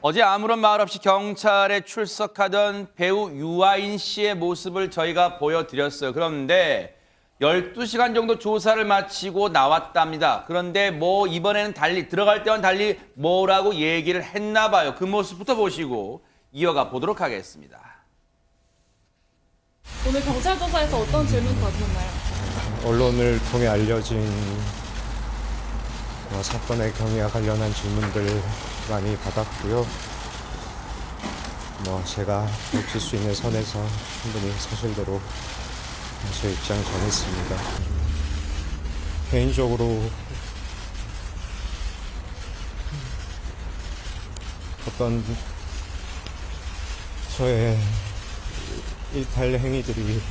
어제 아무런 말 없이 경찰에 출석하던 배우 유아인 씨의 모습을 저희가 보여드렸어요. 그런데 12시간 정도 조사를 마치고 나왔답니다. 그런데 뭐 이번에는 달리 들어갈 때와는 달리 뭐라고 얘기를 했나 봐요. 그 모습부터 보시고 이어가 보도록 하겠습니다. 오늘 경찰 조사에서 어떤 질문 받으셨나요? 언론을 통해 알려진 사건의 경위와 관련한 질문들 많이 받았고요. 제가 묻힐 수 있는 선에서 충분히 사실대로 제 입장을 전했습니다. 개인적으로 어떤 저의 일탈 행위들이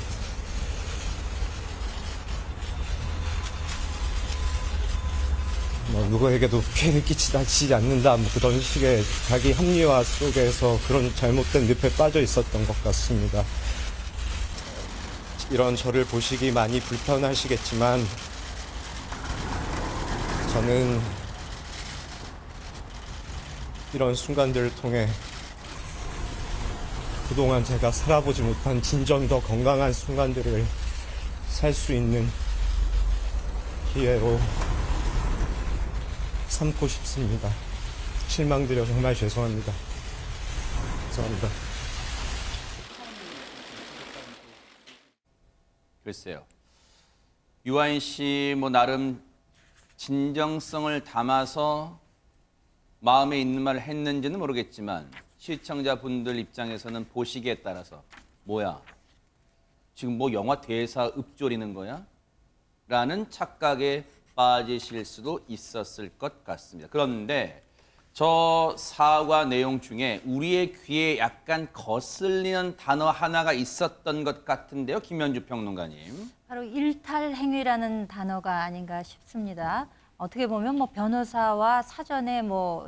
누구에게도 피해를 끼치지 않는다, 그런 식의 자기 합리화 속에서 그런 잘못된 늪에 빠져 있었던 것 같습니다. 이런 저를 보시기 많이 불편하시겠지만 저는 이런 순간들을 통해 그동안 제가 살아보지 못한 진정 더 건강한 순간들을 살 수 있는 기회로 삼고 싶습니다. 실망드려 정말 죄송합니다. 감사합니다. 글쎄요. 유아인 씨 나름 진정성을 담아서 마음에 있는 말을 했는지는 모르겠지만 시청자분들 입장에서는 보시기에 따라서 뭐야? 지금 영화 대사 읊조리는 거야? 라는 착각에 빠지실 수도 있었을 것 같습니다. 그런데 저 사과 내용 중에 우리의 귀에 약간 거슬리는 단어 하나가 있었던 것 같은데요. 김현주 평론가님. 바로 일탈 행위라는 단어가 아닌가 싶습니다. 어떻게 보면 변호사와 사전에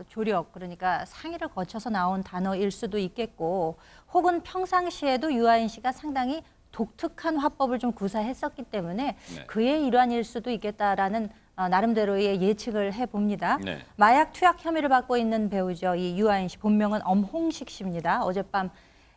조력, 그러니까 상의를 거쳐서 나온 단어일 수도 있겠고, 혹은 평상시에도 유아인 씨가 상당히 독특한 화법을 좀 구사했었기 때문에 네. 그의 일환일 수도 있겠다라는 나름대로의 예측을 해봅니다. 네. 마약 투약 혐의를 받고 있는 배우죠. 이 유아인 씨, 본명은 엄홍식 씨입니다. 어젯밤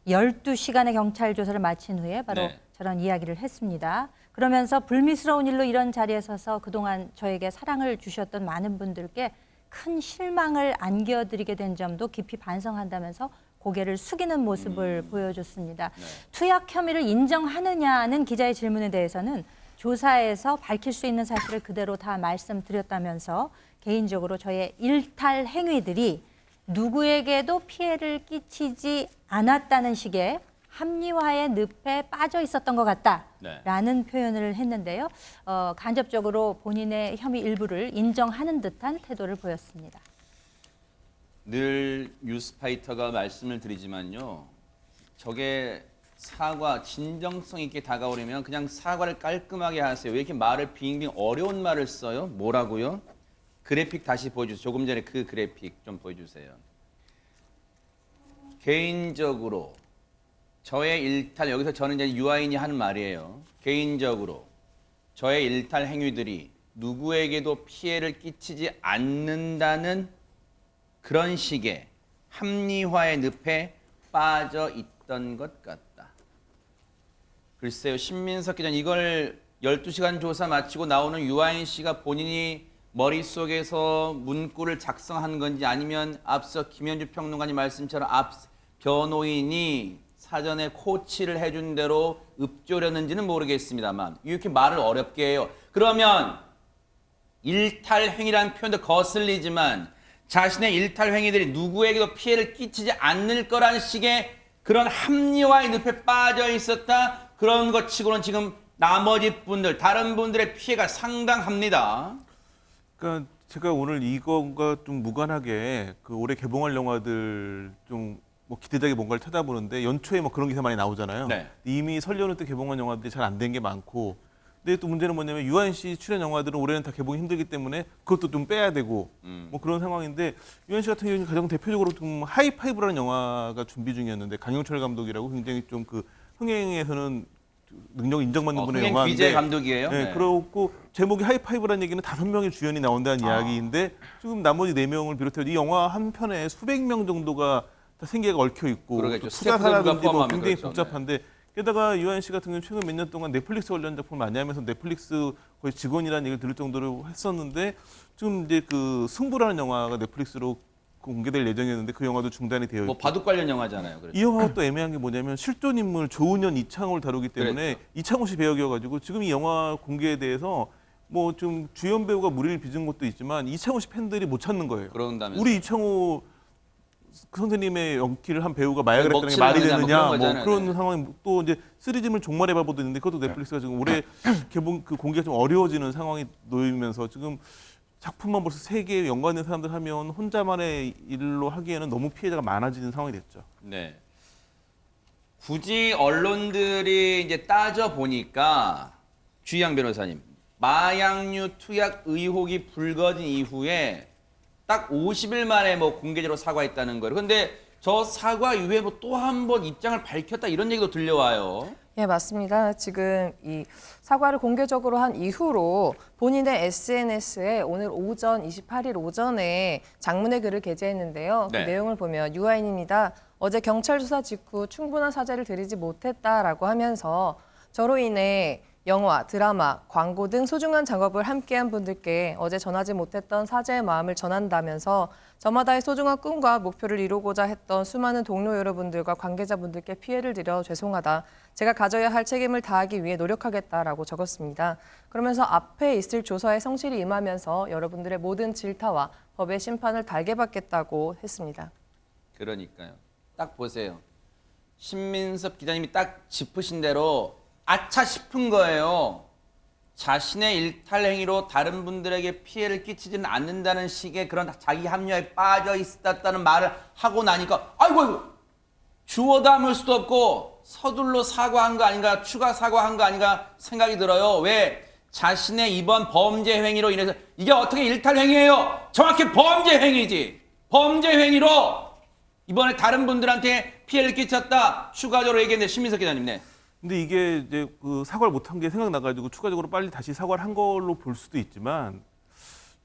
12시간의 경찰 조사를 마친 후에 바로 네. 저런 이야기를 했습니다. 그러면서 불미스러운 일로 이런 자리에 서서 그동안 저에게 사랑을 주셨던 많은 분들께 큰 실망을 안겨드리게 된 점도 깊이 반성한다면서 고개를 숙이는 모습을 보여줬습니다. 네. 투약 혐의를 인정하느냐는 기자의 질문에 대해서는 조사에서 밝힐 수 있는 사실을 그대로 다 말씀드렸다면서 개인적으로 저의 일탈 행위들이 누구에게도 피해를 끼치지 않았다는 식의 합리화의 늪에 빠져 있었던 것 같다라는 네. 표현을 했는데요. 간접적으로 본인의 혐의 일부를 인정하는 듯한 태도를 보였습니다. 늘 뉴스파이터가 말씀을 드리지만요. 저게 사과, 진정성 있게 다가오려면 그냥 사과를 깔끔하게 하세요. 왜 이렇게 말을 빙빙 어려운 말을 써요? 뭐라고요? 그래픽 다시 보여주세요. 조금 전에 그 그래픽 좀 보여주세요. 개인적으로 저의 일탈, 여기서 저는 이제 유아인이 하는 말이에요. 개인적으로 저의 일탈 행위들이 누구에게도 피해를 끼치지 않는다는 그런 식의 합리화의 늪에 빠져 있던 것 같다. 글쎄요, 신민석 기자는 이걸 12시간 조사 마치고 나오는 유아인 씨가 본인이 머릿속에서 문구를 작성한 건지 아니면 앞서 김현주 평론가님 말씀처럼 변호인이 사전에 코치를 해준 대로 읊조렸는지는 모르겠습니다만 이렇게 말을 어렵게 해요. 그러면 일탈 행위라는 표현도 거슬리지만 자신의 일탈 행위들이 누구에게도 피해를 끼치지 않을 거라는 식의 그런 합리화의 늪에 빠져 있었다. 그런 것 치고는 지금 나머지 분들, 다른 분들의 피해가 상당합니다. 그러니까 제가 오늘 이거가 좀 무관하게 올해 개봉할 영화들 좀 기대되게 뭔가를 찾아보는데 연초에 그런 기사 많이 나오잖아요. 네. 이미 설 연휴 때 개봉한 영화들이 잘 안 된 게 많고, 근데 또 문제는 뭐냐면 유아인 씨 출연 영화들은 올해는 다 개봉이 힘들기 때문에 그것도 좀 빼야 되고 그런 상황인데, 유아인 씨 같은 경우는 가장 대표적으로 좀 하이파이브라는 영화가 준비 중이었는데 강영철 감독이라고 굉장히 좀 그 흥행에서는 능력 인정받는 분의 흥행 영화인데 귀재 감독이에요. 네, 그렇고 제목이 하이파이브라는 얘기는 5명의 주연이 나온다는 이야기인데 지금 나머지 4명을 비롯해서 이 영화 한 편에 수백 명 정도가 다 생계가 얽혀 있고 그러겠죠. 투자사라든지 뭐 포함하면 굉장히 그렇죠. 복잡한데 게다가 유한 씨 같은 경우는 최근 몇 년 동안 넷플릭스 관련 작품을 많이 하면서 넷플릭스 거의 직원이라는 얘기를 들을 정도로 했었는데 지금 이제 그 승부라는 영화가 넷플릭스로 공개될 예정이었는데 그 영화도 중단이 되어 있고 뭐 바둑 관련 영화잖아요. 그래서. 이 영화가 또 애매한 게 뭐냐면 실존 인물 조은현, 이창호를 다루기 때문에 그랬죠. 이창호 씨 배역이어가지고 지금 이 영화 공개에 대해서 뭐 좀 주연 배우가 무리를 빚은 것도 있지만 이창호 씨 팬들이 못 찾는 거예요. 그런다면서. 우리 이창호 그 선생님의 연기를 한 배우가 마약을 했다는 게 먹칠을 말이 하느냐, 뭐 되느냐 그런 뭐 거잖아요. 그런 네. 상황이 또 이제 시리즈물 종말의 바보도 있는데 그것도 넷플릭스가 지금 올해 개봉 그 공개가 좀 어려워지는 상황이 놓이면서 지금 작품만 벌써 3개 연관된 사람들 하면 혼자만의 일로 하기에는 너무 피해자가 많아지는 상황이 됐죠. 네. 굳이 언론들이 이제 따져 보니까 주희양 변호사님 마약류 투약 의혹이 불거진 이후에 딱 50일 만에 뭐 공개적으로 사과했다는 거예요. 근데 저 사과 이후에 뭐 또 한 번 입장을 밝혔다 이런 얘기도 들려와요. 예, 맞습니다. 지금 이 사과를 공개적으로 한 이후로 본인의 SNS에 오늘 오전 28일 오전에 장문의 글을 게재했는데요. 네. 그 내용을 보면 유아인입니다. 어제 경찰 수사 직후 충분한 사죄를 드리지 못했다라고 하면서 저로 인해 영화, 드라마, 광고 등 소중한 작업을 함께한 분들께 어제 전하지 못했던 사죄의 마음을 전한다면서 저마다의 소중한 꿈과 목표를 이루고자 했던 수많은 동료 여러분들과 관계자분들께 피해를 드려 죄송하다. 제가 가져야 할 책임을 다하기 위해 노력하겠다라고 적었습니다. 그러면서 앞에 있을 조사에 성실히 임하면서 여러분들의 모든 질타와 법의 심판을 달게 받겠다고 했습니다. 그러니까요. 딱 보세요. 신민섭 기자님이 딱 짚으신 대로 아차 싶은 거예요. 자신의 일탈 행위로 다른 분들에게 피해를 끼치지는 않는다는 식의 그런 자기 합리화에 빠져 있었다는 말을 하고 나니까 아이고 주워 담을 수도 없고 서둘러 사과한 거 아닌가 추가 사과한 거 아닌가 생각이 들어요. 왜? 자신의 이번 범죄 행위로 인해서 이게 어떻게 일탈 행위예요? 정확히 범죄 행위지. 범죄 행위로 이번에 다른 분들한테 피해를 끼쳤다. 추가적으로 얘기했는데 신민석 기자님. 네. 근데 이게 이제 그 사과를 못한 게 생각나가지고 추가적으로 빨리 다시 사과를 한 걸로 볼 수도 있지만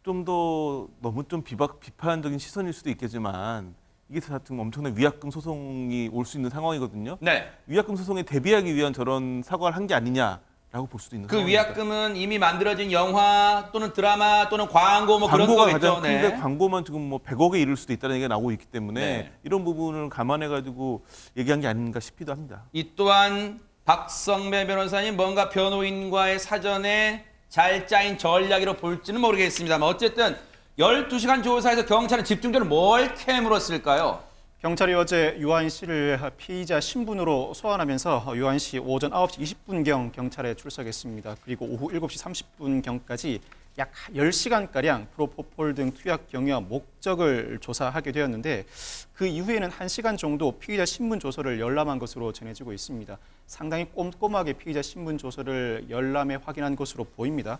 좀 더 너무 좀 비판적인 시선일 수도 있겠지만 이게 지금 엄청난 위약금 소송이 올 수 있는 상황이거든요. 네. 위약금 소송에 대비하기 위한 저런 사과를 한 게 아니냐라고 볼 수도 있는 그 상황입니다. 위약금은 이미 만들어진 영화 또는 드라마 또는 광고 뭐 그런 광고가 거겠죠. 가장 큰데 광고만 지금 뭐 100억에 이를 수도 있다는 얘기가 나오고 있기 때문에 네. 이런 부분을 감안해가지고 얘기한 게 아닌가 싶기도 합니다. 이 또한 박성배 변호사님 뭔가 변호인과의 사전에 잘 짜인 전략이로 볼지는 모르겠습니다만 어쨌든 12시간 조사에서 경찰은 집중적으로 뭘 캐물었을까요? 경찰이 어제 유아인 씨를 피의자 신분으로 소환하면서 유아인 씨 오전 9시 20분경 경찰에 출석했습니다. 그리고 오후 7시 30분경까지 약 10시간가량 프로포폴 등 투약 경위와 목적을 조사하게 되었는데 그 이후에는 1시간 정도 피의자 신분 조서를 열람한 것으로 전해지고 있습니다. 상당히 꼼꼼하게 피의자 신분 조서를 열람해 확인한 것으로 보입니다.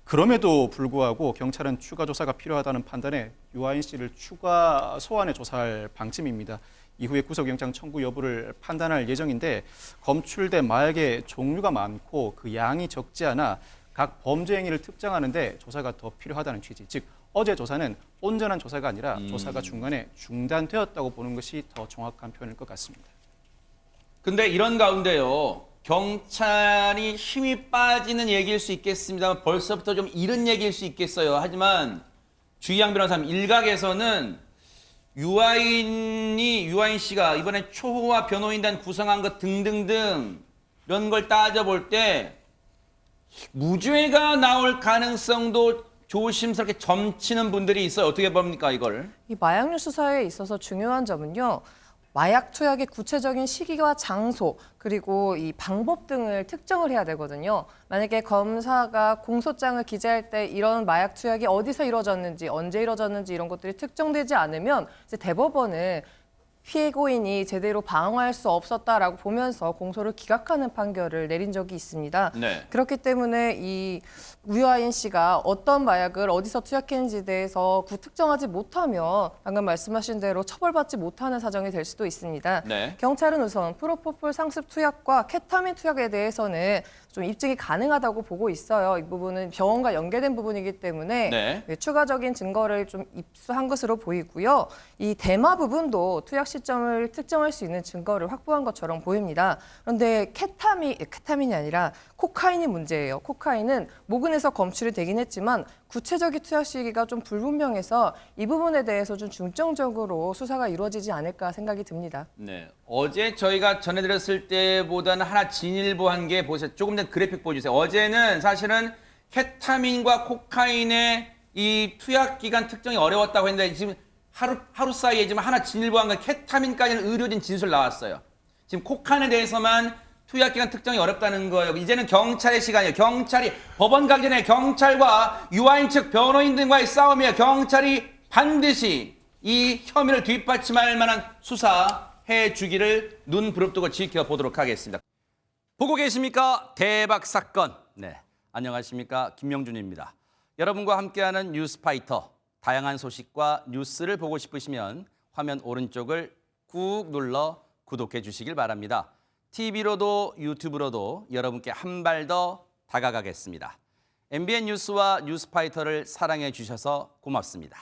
그럼에도 불구하고 경찰은 추가 조사가 필요하다는 판단에 유아인 씨를 추가 소환해 조사할 방침입니다. 이후에 구속영장 청구 여부를 판단할 예정인데 검출된 마약의 종류가 많고 그 양이 적지 않아 각 범죄 행위를 특정하는데 조사가 더 필요하다는 취지. 즉 어제 조사는 온전한 조사가 아니라 조사가 중간에 중단되었다고 보는 것이 더 정확한 표현일 것 같습니다. 근데 이런 가운데요. 경찰이 힘이 빠지는 얘기일 수 있겠습니다만 벌써부터 좀 이른 얘기일 수 있겠어요. 하지만 주희양 변호사님 일각에서는 유아인 씨가 이번에 초호화 변호인단 구성한 것 등등등 이런 걸 따져볼 때 무죄가 나올 가능성도 조심스럽게 점치는 분들이 있어요. 어떻게 봅니까 이걸? 이 마약류 수사에 있어서 중요한 점은요. 마약 투약의 구체적인 시기와 장소 그리고 이 방법 등을 특정을 해야 되거든요. 만약에 검사가 공소장을 기재할 때 이런 마약 투약이 어디서 이루어졌는지 언제 이루어졌는지 이런 것들이 특정되지 않으면 이제 대법원은 피해고인이 제대로 방어할 수 없었다라고 보면서 공소를 기각하는 판결을 내린 적이 있습니다. 네. 그렇기 때문에 이 유아인 씨가 어떤 마약을 어디서 투약했는지에 대해서 특정하지 못하면 방금 말씀하신 대로 처벌받지 못하는 사정이 될 수도 있습니다. 네. 경찰은 우선 프로포폴 상습 투약과 케타민 투약에 대해서는 좀 입증이 가능하다고 보고 있어요. 이 부분은 병원과 연계된 부분이기 때문에 네. 추가적인 증거를 좀 입수한 것으로 보이고요. 이 대마 부분도 투약 시점을 특정할 수 있는 증거를 확보한 것처럼 보입니다. 그런데 케타민이 아니라 코카인이 문제예요. 코카인은 모근에서 검출이 되긴 했지만 구체적인 투약 시기가 좀 불분명해서 이 부분에 대해서 좀 중점적으로 수사가 이루어지지 않을까 생각이 듭니다. 네. 어제 저희가 전해드렸을 때보다는 하나 진일보한 게 보세요. 조금 전 그래픽 보여주세요. 어제는 사실은 케타민과 코카인의 이 투약 기간 특정이 어려웠다고 했는데 지금 하루 사이에 지금 하나 진일보한 건 케타민까지는 의료진 진술 나왔어요. 지금 코카인에 대해서만 투약 기간 특정이 어렵다는 거예요. 이제는 경찰의 시간이에요. 경찰이 법원 가기 전에 경찰과 유아인 측 변호인 등과의 싸움이에요. 경찰이 반드시 이 혐의를 뒷받침할 만한 수사해 주기를 눈 부릅뜨고 지켜보도록 하겠습니다. 보고 계십니까? 대박 사건. 네, 안녕하십니까? 김명준입니다. 여러분과 함께하는 뉴스파이터. 다양한 소식과 뉴스를 보고 싶으시면 화면 오른쪽을 꾹 눌러 구독해 주시길 바랍니다. TV로도 유튜브로도 여러분께 한 발 더 다가가겠습니다. MBN 뉴스와 뉴스파이터를 사랑해 주셔서 고맙습니다.